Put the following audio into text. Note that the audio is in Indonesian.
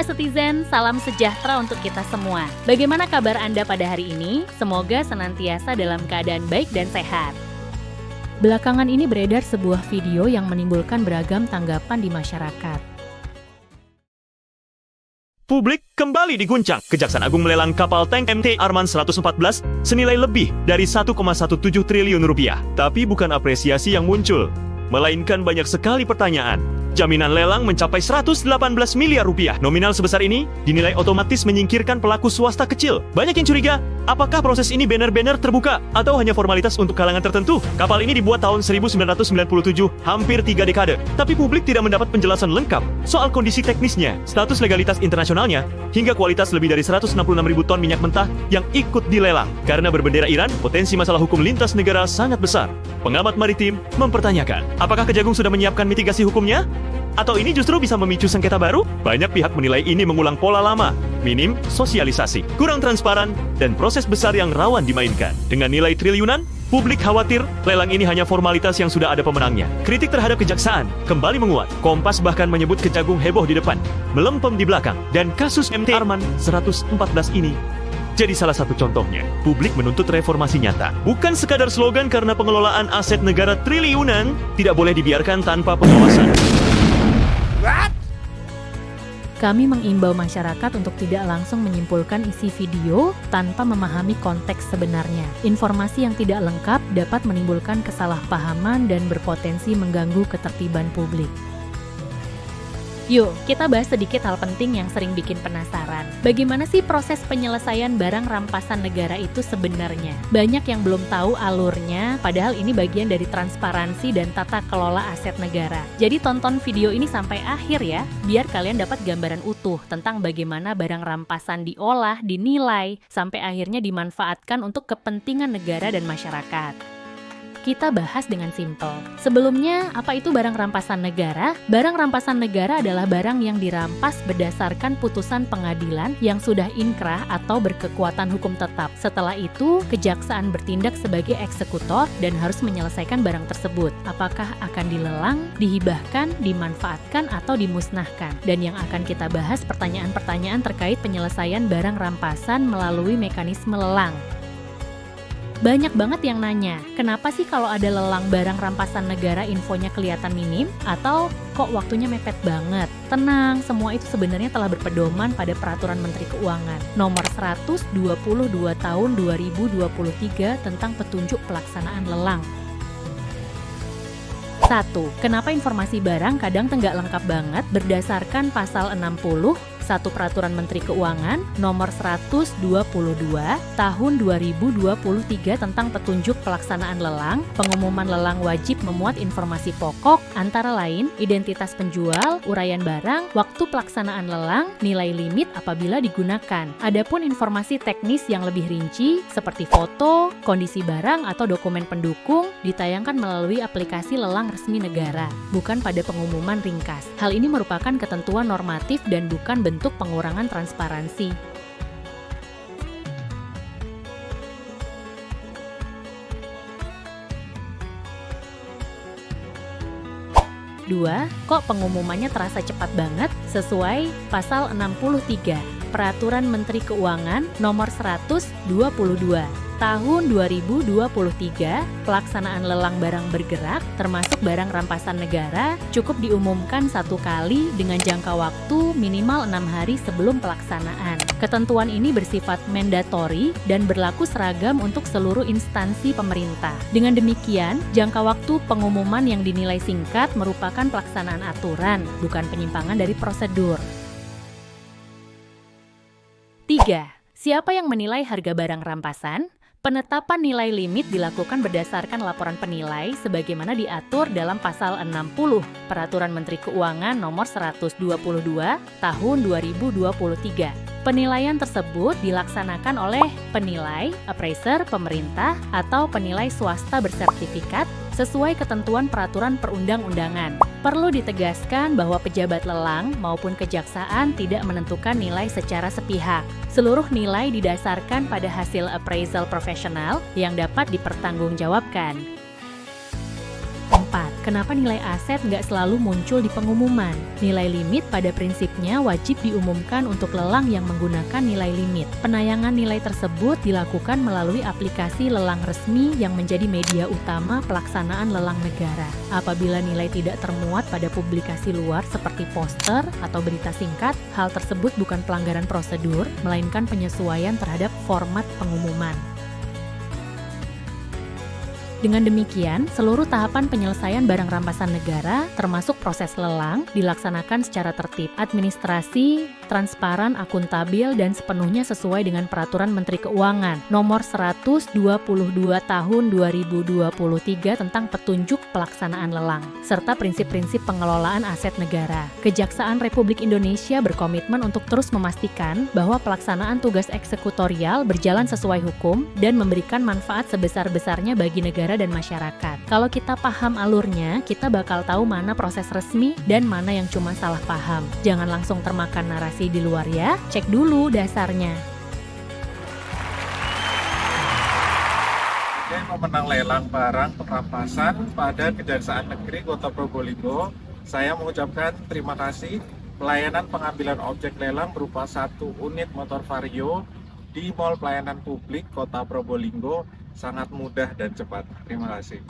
Citizen, salam sejahtera untuk kita semua. Bagaimana kabar Anda pada hari ini? Semoga senantiasa dalam keadaan baik dan sehat. Belakangan ini beredar sebuah video yang menimbulkan beragam tanggapan di masyarakat. Publik kembali diguncang. Kejaksaan Agung melelang kapal tank MT Arman 114 senilai lebih dari 1,17 triliun rupiah. Tapi bukan apresiasi yang muncul, melainkan banyak sekali pertanyaan. Jaminan lelang mencapai 118 miliar rupiah. Nominal sebesar ini dinilai otomatis menyingkirkan pelaku swasta kecil. Banyak yang curiga, apakah proses ini benar-benar terbuka atau hanya formalitas untuk kalangan tertentu? Kapal ini dibuat tahun 1997, hampir 3 dekade. Tapi publik tidak mendapat penjelasan lengkap soal kondisi teknisnya, status legalitas internasionalnya, hingga kualitas lebih dari 166.000 ton minyak mentah yang ikut dilelang. Karena berbendera Iran, potensi masalah hukum lintas negara sangat besar. Pengamat maritim mempertanyakan, apakah Kejagung sudah menyiapkan mitigasi hukumnya? Atau ini justru bisa memicu sengketa baru? Banyak pihak menilai ini mengulang pola lama, minim sosialisasi, kurang transparan, dan proses besar yang rawan dimainkan. Dengan nilai triliunan, publik khawatir lelang ini hanya formalitas yang sudah ada pemenangnya. Kritik terhadap kejaksaan kembali menguat. Kompas bahkan menyebut Kejagung heboh di depan, melempem di belakang, dan kasus MT Arman 114 ini jadi salah satu contohnya. Publik menuntut reformasi nyata, bukan sekadar slogan karena pengelolaan aset negara triliunan tidak boleh dibiarkan tanpa pengawasan. Kami mengimbau masyarakat untuk tidak langsung menyimpulkan isi video tanpa memahami konteks sebenarnya. Informasi yang tidak lengkap dapat menimbulkan kesalahpahaman dan berpotensi mengganggu ketertiban publik. Yuk, kita bahas sedikit hal penting yang sering bikin penasaran. Bagaimana sih proses penyelesaian barang rampasan negara itu sebenarnya? Banyak yang belum tahu alurnya, padahal ini bagian dari transparansi dan tata kelola aset negara. Jadi tonton video ini sampai akhir ya, biar kalian dapat gambaran utuh tentang bagaimana barang rampasan diolah, dinilai, sampai akhirnya dimanfaatkan untuk kepentingan negara dan masyarakat. Kita bahas dengan simpel. Sebelumnya, apa itu barang rampasan negara? Barang rampasan negara adalah barang yang dirampas berdasarkan putusan pengadilan yang sudah inkrah atau berkekuatan hukum tetap. Setelah itu, kejaksaan bertindak sebagai eksekutor dan harus menyelesaikan barang tersebut. Apakah akan dilelang, dihibahkan, dimanfaatkan, atau dimusnahkan? Dan yang akan kita bahas pertanyaan-pertanyaan terkait penyelesaian barang rampasan melalui mekanisme lelang. Banyak banget yang nanya, kenapa sih kalau ada lelang barang rampasan negara infonya kelihatan minim? Atau kok waktunya mepet banget? Tenang, semua itu sebenarnya telah berpedoman pada Peraturan Menteri Keuangan Nomor 122 Tahun 2023 tentang petunjuk pelaksanaan lelang. 1. Kenapa informasi barang kadang tenggak lengkap banget berdasarkan pasal 60 1 Peraturan Menteri Keuangan Nomor 122 Tahun 2023 tentang petunjuk pelaksanaan lelang. Pengumuman lelang wajib memuat informasi pokok antara lain identitas penjual, uraian barang, waktu pelaksanaan lelang, nilai limit apabila digunakan. Adapun informasi teknis yang lebih rinci seperti foto, kondisi barang atau dokumen pendukung ditayangkan melalui aplikasi lelang resmi negara, bukan pada pengumuman ringkas. Hal ini merupakan ketentuan normatif dan bukan bentuk pengurangan transparansi. Dua, kok pengumumannya terasa cepat banget? Sesuai pasal 63 Peraturan Menteri Keuangan Nomor 122 Tahun 2023, pelaksanaan lelang barang bergerak, termasuk barang rampasan negara, cukup diumumkan 1 kali dengan jangka waktu minimal 6 hari sebelum pelaksanaan. Ketentuan ini bersifat mandatori dan berlaku seragam untuk seluruh instansi pemerintah. Dengan demikian, jangka waktu pengumuman yang dinilai singkat merupakan pelaksanaan aturan, bukan penyimpangan dari prosedur. 3. Siapa yang menilai harga barang rampasan? Penetapan nilai limit dilakukan berdasarkan laporan penilai sebagaimana diatur dalam pasal 60 Peraturan Menteri Keuangan Nomor 122 Tahun 2023. Penilaian tersebut dilaksanakan oleh penilai, appraiser, pemerintah, atau penilai swasta bersertifikat sesuai ketentuan peraturan perundang-undangan. Perlu ditegaskan bahwa pejabat lelang maupun kejaksaan tidak menentukan nilai secara sepihak. Seluruh nilai didasarkan pada hasil appraisal profesional yang dapat dipertanggungjawabkan. keempat, kenapa nilai aset nggak selalu muncul di pengumuman? Nilai limit pada prinsipnya wajib diumumkan untuk lelang yang menggunakan nilai limit. Penayangan nilai tersebut dilakukan melalui aplikasi lelang resmi yang menjadi media utama pelaksanaan lelang negara. Apabila nilai tidak termuat pada publikasi luar seperti poster atau berita singkat, hal tersebut bukan pelanggaran prosedur, melainkan penyesuaian terhadap format pengumuman. Dengan demikian, seluruh tahapan penyelesaian barang rampasan negara, termasuk proses lelang, dilaksanakan secara tertib, administrasi, transparan, akuntabel, dan sepenuhnya sesuai dengan Peraturan Menteri Keuangan Nomor 122 Tahun 2023 tentang petunjuk pelaksanaan lelang, serta prinsip-prinsip pengelolaan aset negara. Kejaksaan Republik Indonesia berkomitmen untuk terus memastikan bahwa pelaksanaan tugas eksekutorial berjalan sesuai hukum dan memberikan manfaat sebesar-besarnya bagi negara dan masyarakat. Kalau kita paham alurnya, kita bakal tahu mana proses resmi dan mana yang cuma salah paham. Jangan langsung termakan narasi di luar ya, cek dulu dasarnya. Saya pemenang lelang barang perampasan pada Kejaksaan Negeri Kota Probolinggo. Saya mengucapkan terima kasih. Pelayanan pengambilan objek lelang berupa 1 unit motor Vario di Mall Pelayanan Publik Kota Probolinggo sangat mudah dan cepat. Terima kasih.